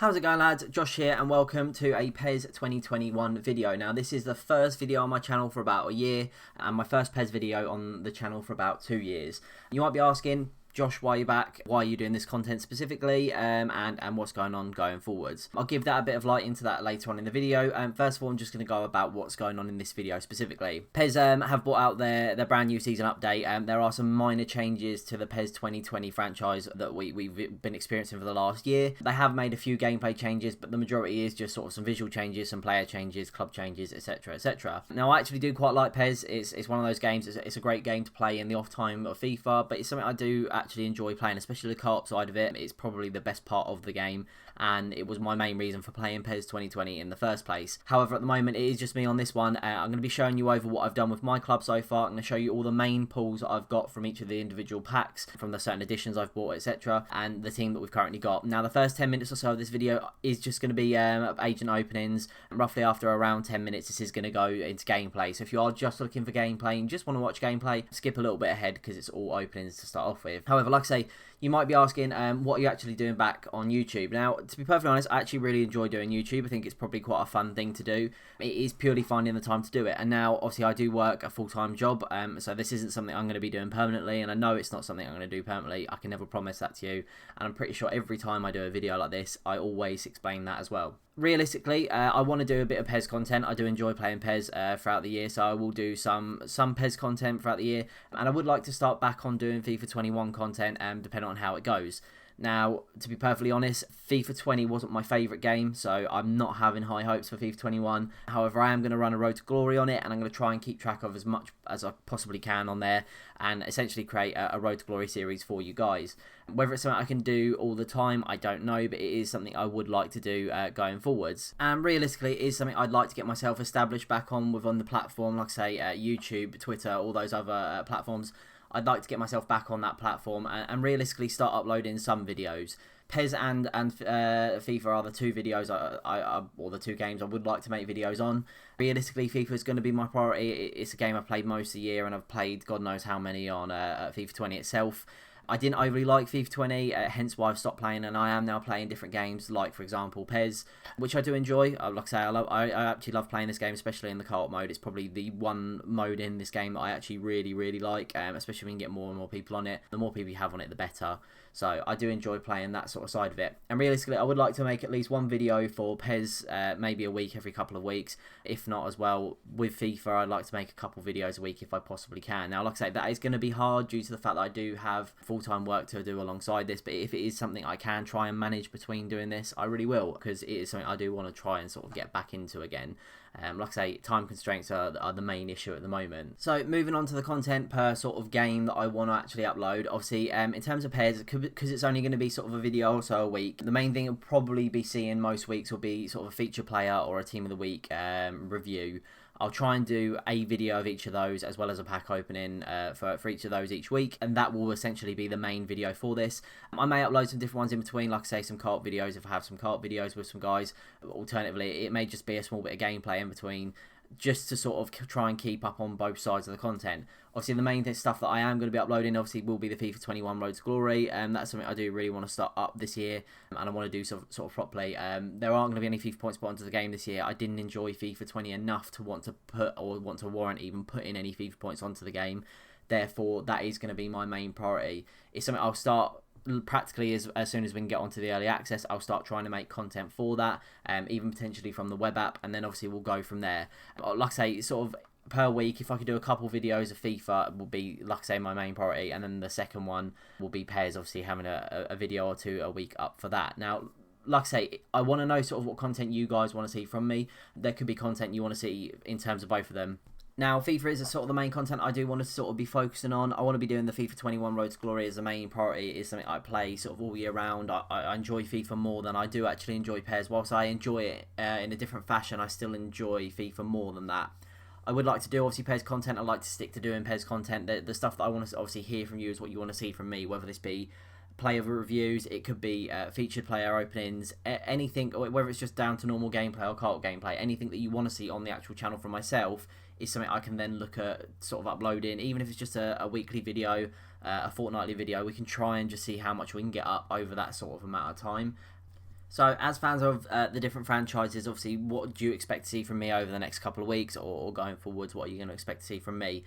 How's it going, lads? Josh here and welcome to a PES 2021 video. Now this is the first video on my channel for about a year and my first PES video on the channel for about 2 years. You might be asking, Josh, why are you back? Why are you doing this content specifically? And what's going on going forwards? I'll give that a bit of light into that later on in the video. First of all, I'm just going to go about what's going on in this video specifically. PES have brought out their brand new season update. There are some minor changes to the PES 2020 franchise that we've been experiencing for the last year. They have made a few gameplay changes, but the majority is just sort of some visual changes, some player changes, club changes, etc, etc. Now, I actually do quite like PES. It's one of those games, it's a great game to play in the off time of FIFA, but it's something I do actually enjoy playing, especially the co-op side of it. It's probably the best part of the game, and it was my main reason for playing PES 2020 in the first place. However, at the moment, it is just me on this one. I'm going to be showing you over what I've done with Myclub so far. I'm going to show you all the main pulls that I've got from each of the individual packs, from the certain editions I've bought, etc., and the team that we've currently got. Now, the first 10 minutes or so of this video is just going to be agent openings. Roughly after around 10 minutes, this is going to go into gameplay. So if you are just looking for gameplay and just want to watch gameplay, skip a little bit ahead because it's all openings to start off with. However, like I say, you might be asking, what are you actually doing back on YouTube? Now, to be perfectly honest, I actually really enjoy doing YouTube. I think it's probably quite a fun thing to do. It is purely finding the time to do it. And now, obviously, I do work a full-time job, so this isn't something I'm going to be doing permanently, and I know it's not something I'm going to do permanently. I can never promise that to you, and I'm pretty sure every time I do a video like this, I always explain that as well. Realistically, I want to do a bit of PES content. I do enjoy playing PES throughout the year, so I will do some PES content throughout the year, and I would like to start back on doing FIFA 21 content, depending on how it goes. Now, to be perfectly honest, FIFA 20 wasn't my favourite game, so I'm not having high hopes for FIFA 21. However, I am going to run a Road to Glory on it, and I'm going to try and keep track of as much as I possibly can on there, and essentially create a Road to Glory series for you guys. Whether it's something I can do all the time, I don't know, but it is something I would like to do going forwards. And realistically, it is something I'd like to get myself established back on the platform, like I say, YouTube, Twitter, all those other platforms. I'd like to get myself back on that platform and realistically start uploading some videos. PES and FIFA are the two videos or the two games I would like to make videos on. Realistically, FIFA is going to be my priority. It's a game I've played most of the year, and I've played God knows how many on FIFA 20 itself. I didn't overly like FIFA 20, hence why I've stopped playing, and I am now playing different games, like, for example, PES, which I do enjoy. Like I say, I actually love playing this game, especially in the co-op mode. It's probably the one mode in this game that I actually really, really like, especially when you get more and more people on it. The more people you have on it, the better. So I do enjoy playing that sort of side of it. And realistically, I would like to make at least one video for PES, maybe a week, every couple of weeks. If not as well, with FIFA, I'd like to make a couple videos a week if I possibly can. Now, like I say, that is going to be hard due to the fact that I do have full-time work to do alongside this. But if it is something I can try and manage between doing this, I really will, because it is something I do want to try and sort of get back into again. Like I say, time constraints are the main issue at the moment. So moving on to the content per sort of game that I want to actually upload. Obviously, in terms of PES, because it's only going to be sort of a video or so a week, the main thing you'll probably be seeing most weeks will be sort of a feature player or a team of the week review. I'll try and do a video of each of those, as well as a pack opening for each of those each week, and that will essentially be the main video for this. I may upload some different ones in between, like I say, some co-op videos if I have some co-op videos with some guys. Alternatively, it may just be a small bit of gameplay in between, just to sort of try and keep up on both sides of the content. Obviously, the main stuff that I am going to be uploading, obviously, will be the FIFA 21 Road to Glory. That's something I do really want to start up this year, and I want to do sort of properly. There aren't going to be any FIFA points put onto the game this year. I didn't enjoy FIFA 20 enough to want to put, or want to warrant even putting any FIFA points onto the game. Therefore, that is going to be my main priority. It's something I'll start practically as soon as we can get onto the early access. I'll start trying to make content for that, even potentially from the web app, and then obviously we'll go from there. Like I say, sort of per week, if I could do a couple videos of FIFA, will be, like I say, my main priority, and then the second one will be PES, obviously having a video or two a week up for that. Now, like I say, I want to know sort of what content you guys want to see from me. There could be content you want to see in terms of both of them. Now, FIFA is sort of the main content I do want to sort of be focusing on. I want to be doing the FIFA 21 Road to Glory as the main priority. It is something I play sort of all year round. I enjoy FIFA more than I do actually enjoy PES. Whilst I enjoy it in a different fashion, I still enjoy FIFA more than that. I would like to do, obviously, PES content. I like to stick to doing PES content. The stuff that I want to obviously hear from you is what you want to see from me, whether this be player reviews, it could be featured player openings, anything, whether it's just down to normal gameplay or co-op gameplay, anything that you want to see on the actual channel from myself is something I can then look at sort of uploading. Even if it's just a weekly video, a fortnightly video, we can try and just see how much we can get up over that sort of amount of time. So, as fans of the different franchises, obviously, what do you expect to see from me over the next couple of weeks, or going forwards? What are you going to expect to see from me?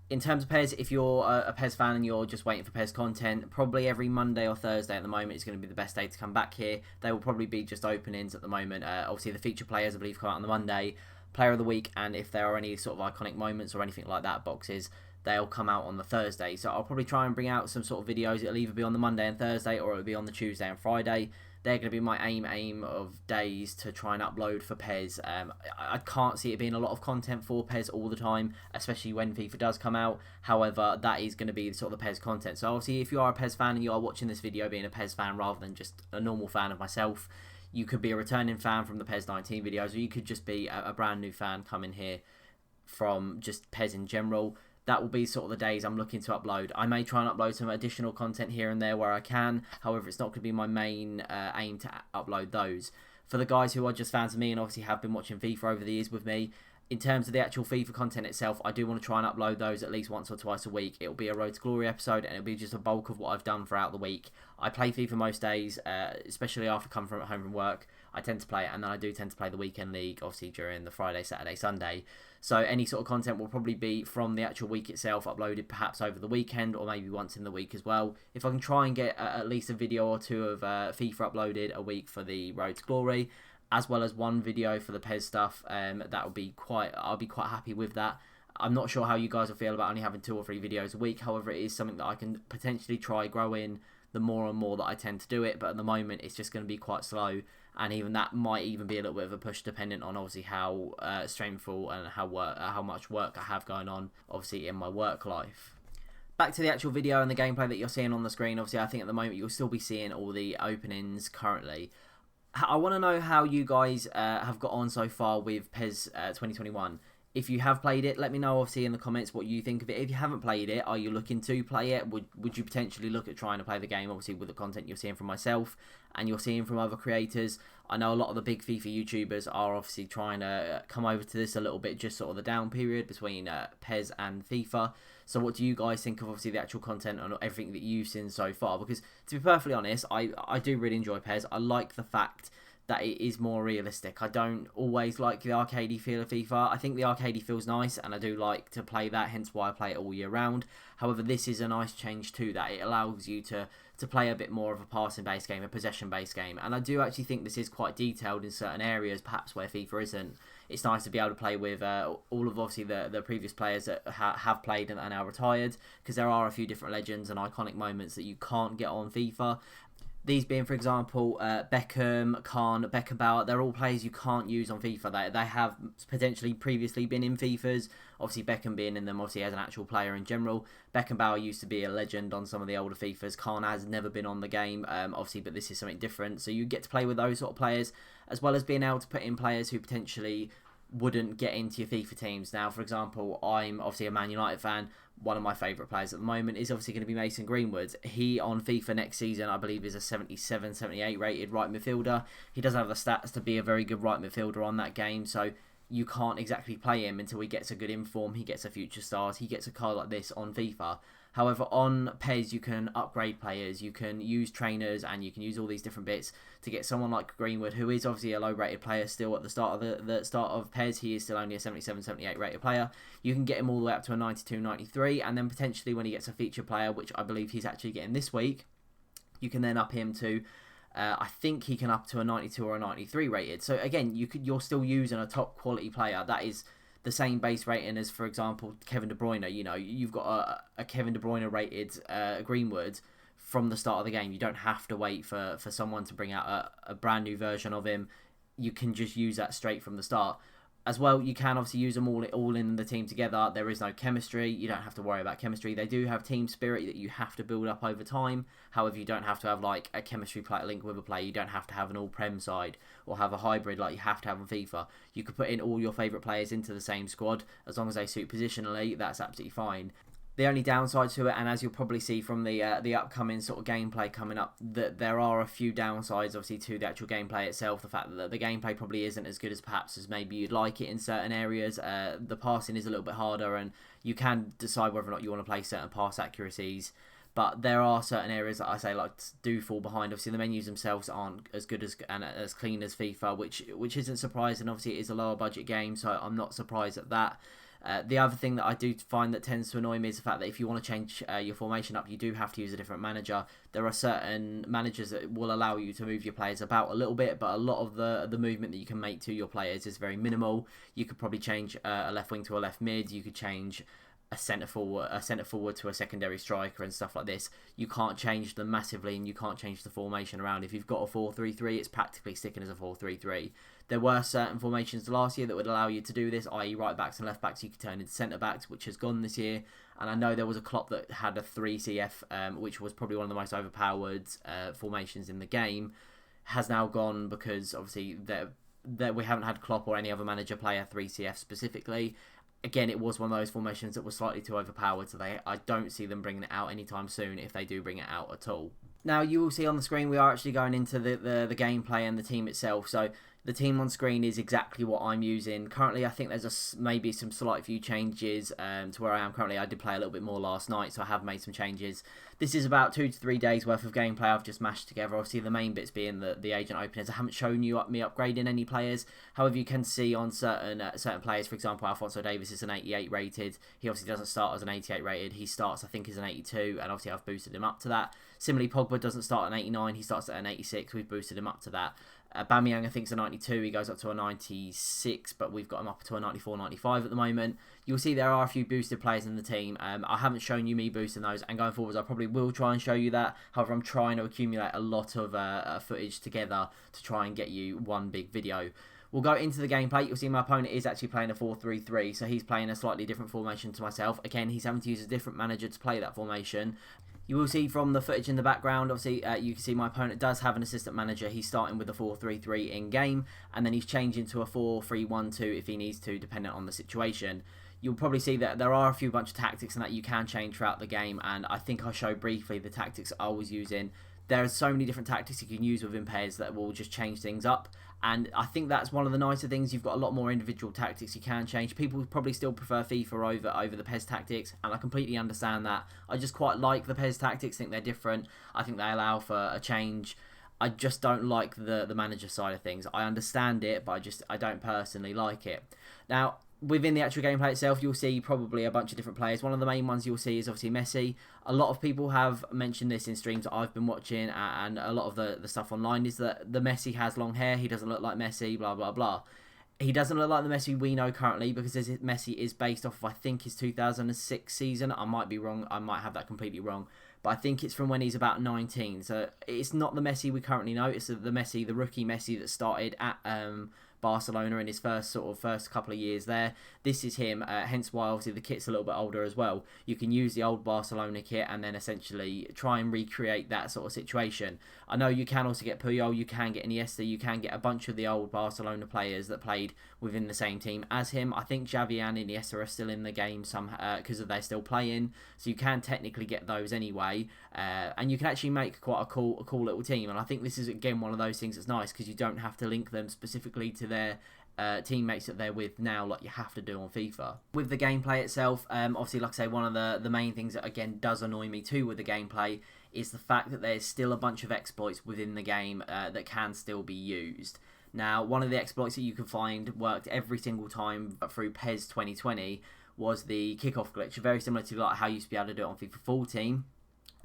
In terms of PES, if you're a PES fan and you're just waiting for PES content, probably every Monday or Thursday at the moment is going to be the best day to come back here. They will probably be just openings at the moment. Obviously, the feature players, I believe, come out on the Monday, player of the week, and if there are any sort of iconic moments or anything like that, boxes, they'll come out on the Thursday. So I'll probably try and bring out some sort of videos. It'll either be on the Monday and Thursday, or it'll be on the Tuesday and Friday. They're going to be my aim of days to try and upload for PES. I can't see it being a lot of content for PES all the time, especially when FIFA does come out. However, that is going to be sort of the PES content. So obviously, if you are a PES fan and you are watching this video being a PES fan rather than just a normal fan of myself, you could be a returning fan from the PES 19 videos, or you could just be a brand new fan coming here from just PES in general. That will be sort of the days I'm looking to upload. I may try and upload some additional content here and there where I can. However, it's not going to be my main aim to upload those. For the guys who are just fans of me and obviously have been watching FIFA over the years with me, in terms of the actual FIFA content itself, I do want to try and upload those at least once or twice a week. It'll be a Road to Glory episode, and it'll be just a bulk of what I've done throughout the week. I play FIFA most days, especially after coming home from work. I tend to play it, and then I do tend to play the weekend league, obviously during the Friday, Saturday, Sunday. So any sort of content will probably be from the actual week itself, uploaded perhaps over the weekend or maybe once in the week as well. If I can try and get at least a video or two of FIFA uploaded a week for the Road to Glory, as well as one video for the PES stuff, I'll be quite happy with that. I'm not sure how you guys will feel about only having 2 or 3 videos a week. However, it is something that I can potentially try growing the more and more that I tend to do it. But at the moment, it's just going to be quite slow. And even that might even be a little bit of a push, dependent on obviously how stressful and how much work I have going on, obviously in my work life. Back to the actual video and the gameplay that you're seeing on the screen. Obviously, I think at the moment you'll still be seeing all the openings currently. I want to know how you guys have got on so far with PES 2021. If you have played it, let me know obviously in the comments what you think of it. If you haven't played it, are you looking to play it? Would you potentially look at trying to play the game, obviously with the content you're seeing from myself and you're seeing from other creators? I know a lot of the big FIFA YouTubers are obviously trying to come over to this a little bit, just sort of the down period between PES and FIFA. So what do you guys think of obviously the actual content and everything that you've seen so far? Because to be perfectly honest, I do really enjoy PES. I like the fact that it is more realistic. I don't always like the arcadey feel of FIFA. I think the arcadey feels nice, and I do like to play that, hence why I play it all year round. However, this is a nice change to that. It allows you to play a bit more of a passing-based game, a possession-based game, and I do actually think this is quite detailed in certain areas, perhaps where FIFA isn't. It's nice to be able to play with all of obviously the previous players that have played and are now retired, because there are a few different legends and iconic moments that you can't get on FIFA. These being, for example, Beckham, Khan, Beckenbauer, they're all players you can't use on FIFA. They have potentially previously been in FIFAs, obviously Beckham being in them, obviously as an actual player in general. Beckenbauer used to be a legend on some of the older FIFAs. Khan has never been on the game, obviously, but this is something different. So you get to play with those sort of players, as well as being able to put in players who potentially wouldn't get into your FIFA teams. Now, for example, I'm obviously a Man United fan. One of my favourite players at the moment is obviously going to be Mason Greenwood. He, on FIFA next season, I believe is a 77, 78 rated right midfielder. He doesn't have the stats to be a very good right midfielder on that game, so you can't exactly play him until he gets a good inform, he gets a future stars, he gets a card like this on FIFA. However, on PES, you can upgrade players, you can use trainers, and you can use all these different bits to get someone like Greenwood, who is obviously a low-rated player still at the start of the start of PES. He is still only a 77, 78 rated player. You can get him all the way up to a 92, 93, and then potentially when he gets a feature player, which I believe he's actually getting this week, you can then up him to I think he can up to a 92 or a 93 rated. So again, you're still using a top quality player that is the same base rating as, for example, Kevin De Bruyne. You know, you've got a Kevin De Bruyne rated Greenwood from the start of the game. You don't have to wait for someone to bring out a brand new version of him. You can just use that straight from the start. As well, you can obviously use them all in the team together. There is no chemistry. You don't have to worry about chemistry. They do have team spirit that you have to build up over time. However, you don't have to have like a chemistry player link with a player. You don't have to have an all-prem side or have a hybrid like you have to have on FIFA. You could put in all your favourite players into the same squad. As long as they suit positionally, that's absolutely fine. The only downside to it, and as you'll probably see from the upcoming sort of gameplay coming up, that there are a few downsides obviously to the actual gameplay itself. The fact that the gameplay probably isn't as good as perhaps as maybe you'd like it in certain areas. The passing is a little bit harder, and you can decide whether or not you want to play certain pass accuracies. But there are certain areas that I say like do fall behind. Obviously, the menus themselves aren't as good and as clean as FIFA, which isn't surprising. Obviously, it is a lower budget game, so I'm not surprised at that. The other thing that I do find that tends to annoy me is the fact that if you want to change your formation up, you do have to use a different manager. There are certain managers that will allow you to move your players about a little bit, but a lot of the movement that you can make to your players is very minimal. You could probably change a left wing to a left mid. You could change a centre forward to a secondary striker and stuff like this. You can't change them massively, and you can't change the formation around. If you've got a 4-3-3, it's practically sticking as a 4-3-3. There were certain formations last year that would allow you to do this, i.e. right backs and left backs you could turn into centre backs, which has gone this year. And I know there was a Klopp that had a 3CF, which was probably one of the most overpowered formations in the game, has now gone because obviously we haven't had Klopp or any other manager play a 3CF specifically. Again, it was one of those formations that was slightly too overpowered, so I don't see them bringing it out anytime soon if they do bring it out at all. Now, you will see on the screen we are actually going into the gameplay and the team itself. So the team on screen is exactly what I'm using. Currently, I think there's maybe some slight few changes to where I am currently. I did play a little bit more last night, so I have made some changes. This is about 2 to 3 days worth of gameplay I've just mashed together. Obviously, the main bits being the agent openers. I haven't shown you me upgrading any players. However, you can see on certain players, for example, Alphonso Davies is an 88 rated. He obviously doesn't start as an 88 rated. He starts, I think, as an 82, and obviously I've boosted him up to that. Similarly, Pogba doesn't start at an 89. He starts at an 86. We've boosted him up to that. Bamiyang, I think, is a 92. He goes up to a 96, but we've got him up to a 94, 95 at the moment. You'll see there are a few boosted players in the team. I haven't shown you me boosting those, and going forwards, I probably will try and show you that. However, I'm trying to accumulate a lot of footage together to try and get you one big video. We'll go into the gameplay. You'll see my opponent is actually playing a 4-3-3, so he's playing a slightly different formation to myself. Again, he's having to use a different manager to play that formation. You will see from the footage in the background, obviously, you can see my opponent does have an assistant manager. He's starting with a 4-3-3 in-game, and then he's changing to a 4-3-1-2 if he needs to, depending on the situation. You'll probably see that there are a bunch of tactics and that you can change throughout the game, and I think I'll show briefly the tactics I was using. There are so many different tactics you can use within pairs that will just change things up. And I think that's one of the nicer things. You've got a lot more individual tactics you can change. People probably still prefer FIFA over the PES tactics, and I completely understand that. I just quite like the PES tactics. Think they're different. I think they allow for a change. I just don't like the manager side of things. I understand it, but I don't personally like it. Now, within the actual gameplay itself, you'll see probably a bunch of different players. One of the main ones you'll see is obviously Messi. A lot of people have mentioned this in streams that I've been watching, and a lot of the stuff online is that the Messi has long hair. He doesn't look like Messi, blah, blah, blah. He doesn't look like the Messi we know currently because Messi is based off of, I think, his 2006 season. I might be wrong. I might have that completely wrong. But I think it's from when he's about 19. So it's not the Messi we currently know. It's the Messi, the rookie Messi that started at Barcelona in his first couple of years there. This is him, hence why obviously the kit's a little bit older as well. You can use the old Barcelona kit and then essentially try and recreate that sort of situation. I know you can also get Puyol, you can get Iniesta, you can get a bunch of the old Barcelona players that played within the same team as him. I think Xavi and Iniesta are still in the game because they're still playing, so you can technically get those anyway, and you can actually make quite a cool little team. And I think this is again one of those things that's nice because you don't have to link them specifically to their teammates that they're with now like you have to do on FIFA. With the gameplay itself, obviously like I say, one of the main things that again does annoy me too with the gameplay is the fact that there's still a bunch of exploits within the game that can still be used. Now, one of the exploits that you can find worked every single time through PES 2020 was the kickoff glitch, very similar to like how you used to be able to do it on FIFA 14.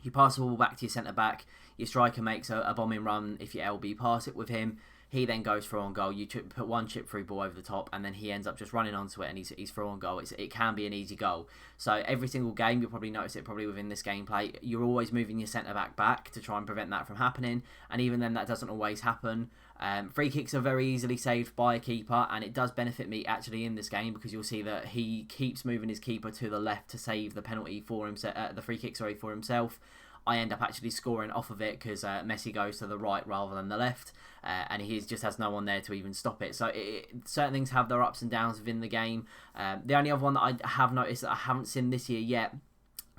You pass the ball back to your centre back, your striker makes a bombing run if you LB pass it with him. He then goes through on goal. You put one chip through ball over the top, and then he ends up just running onto it, and he's through on goal. It can be an easy goal. So every single game, you'll probably notice it probably within this gameplay, you're always moving your centre back to try and prevent that from happening. And even then, that doesn't always happen. Free kicks are very easily saved by a keeper, and it does benefit me actually in this game because you'll see that he keeps moving his keeper to the left to save the penalty for himself, the free kick for himself. I end up actually scoring off of it because Messi goes to the right rather than the left, and he just has no one there to even stop it. So certain things have their ups and downs within the game. The only other one that I have noticed that I haven't seen this year yet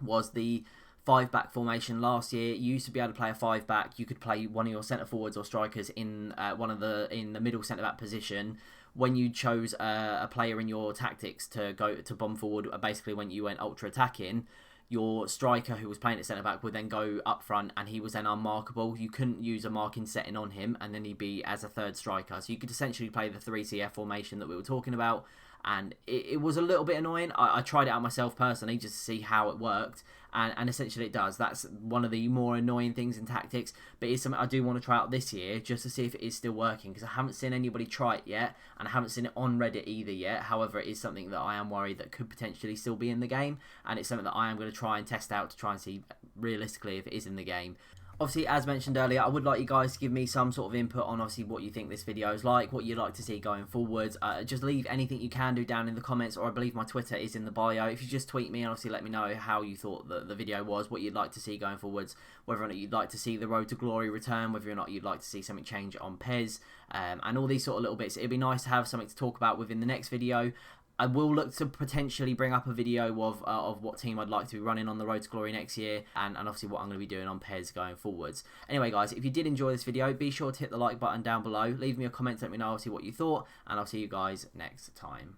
was the 5-back formation. Last year, you used to be able to play a 5-back. You could play one of your centre forwards or strikers in in the middle centre back position. When you chose a player in your tactics to bomb forward, basically when you went ultra attacking, your striker who was playing at centre-back would then go up front and he was then unmarkable. You couldn't use a marking setting on him and then he'd be as a third striker. So you could essentially play the 3CF formation that we were talking about, and it was a little bit annoying. I tried it out myself personally just to see how it worked, and essentially it does. That's one of the more annoying things in tactics, but it's something I do want to try out this year just to see if it is still working, because I haven't seen anybody try it yet, and I haven't seen it on Reddit either yet. However, it is something that I am worried that could potentially still be in the game, and it's something that I am going to try and test out to try and see realistically if it is in the game. Obviously, as mentioned earlier, I would like you guys to give me some sort of input on obviously what you think this video is like, what you'd like to see going forwards. Just leave anything you can do down in the comments, or I believe my Twitter is in the bio. If you just tweet me and obviously let me know how you thought the video was, what you'd like to see going forwards, whether or not you'd like to see the Road to Glory return, whether or not you'd like to see something change on PES, and all these sort of little bits. It'd be nice to have something to talk about within the next video. I will look to potentially bring up a video of what team I'd like to be running on the Road to Glory next year, and obviously what I'm going to be doing on PES going forwards. Anyway guys, if you did enjoy this video, be sure to hit the like button down below, leave me a comment, let me know obviously what you thought, and I'll see you guys next time.